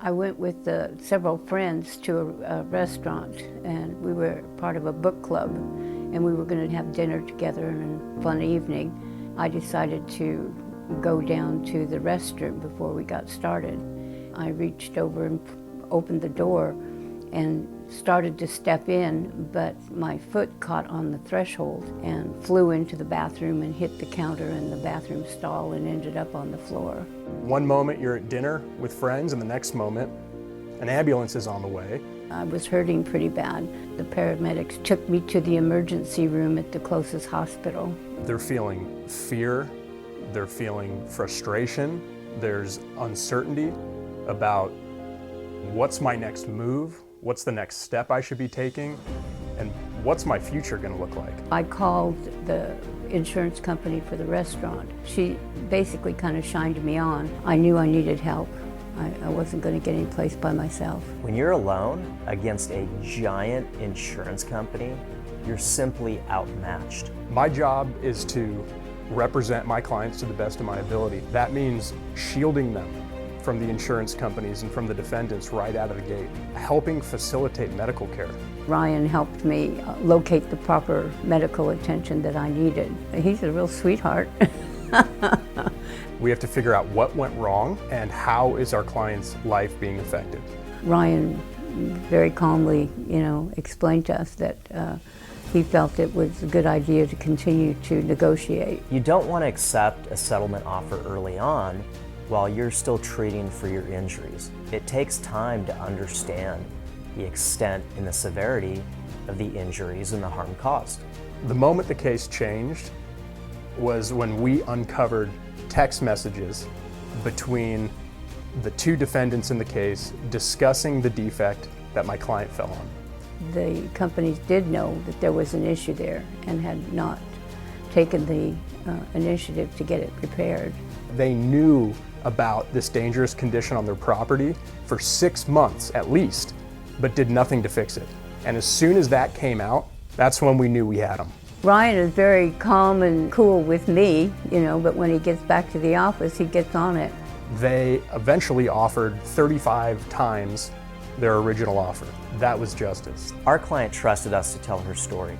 I went with several friends to a restaurant, and we were part of a book club, and we were going to have dinner together and a fun evening. I decided to go down to the restroom before we got started. I reached over and opened the door and started to step in, but my foot caught on the threshold and flew into the bathroom and hit the counter in the bathroom stall and ended up on the floor. One moment you're at dinner with friends, and the next moment an ambulance is on the way. I was hurting pretty bad. The paramedics took me to the emergency room at the closest hospital. They're feeling fear, they're feeling frustration, there's uncertainty about what's my next move, what's the next step I should be taking, and what's my future going to look like. I called the insurance company for the restaurant. She basically kind of shined me on. I knew I needed help. I wasn't going to get any place by myself. When you're alone against a giant insurance company, you're simply outmatched. My job is to represent my clients to the best of my ability. That means shielding them from the insurance companies and from the defendants right out of the gate, helping facilitate medical care. Ryan helped me locate the proper medical attention that I needed. He's a real sweetheart. We have to figure out what went wrong and how is our client's life being affected. Ryan very calmly, explained to us that he felt it was a good idea to continue to negotiate. You don't want to accept a settlement offer early on while you're still treating for your injuries. It takes time to understand the extent and the severity of the injuries and the harm caused. The moment the case changed was when we uncovered text messages between the two defendants in the case discussing the defect that my client fell on. The companies did know that there was an issue there and had not taken the initiative to get it repaired. They knew about this dangerous condition on their property for 6 months at least, but did nothing to fix it. And as soon as that came out, that's when we knew we had them. Ryan is very calm and cool with me, but when he gets back to the office, he gets on it. They eventually offered 35 times their original offer. That was justice. Our client trusted us to tell her story,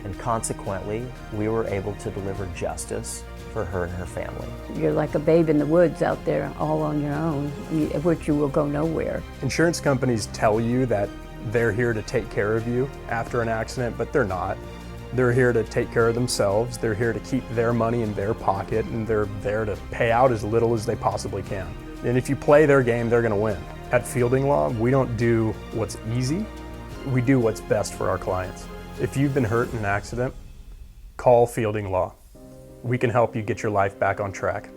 and consequently, we were able to deliver justice for her and her family. You're like a babe in the woods out there all on your own, which you will go nowhere. Insurance companies tell you that they're here to take care of you after an accident, but they're not. They're here to take care of themselves. They're here to keep their money in their pocket, and they're there to pay out as little as they possibly can. And if you play their game, they're going to win. At Fielding Law, we don't do what's easy. We do what's best for our clients. If you've been hurt in an accident, call Fielding Law. We can help you get your life back on track.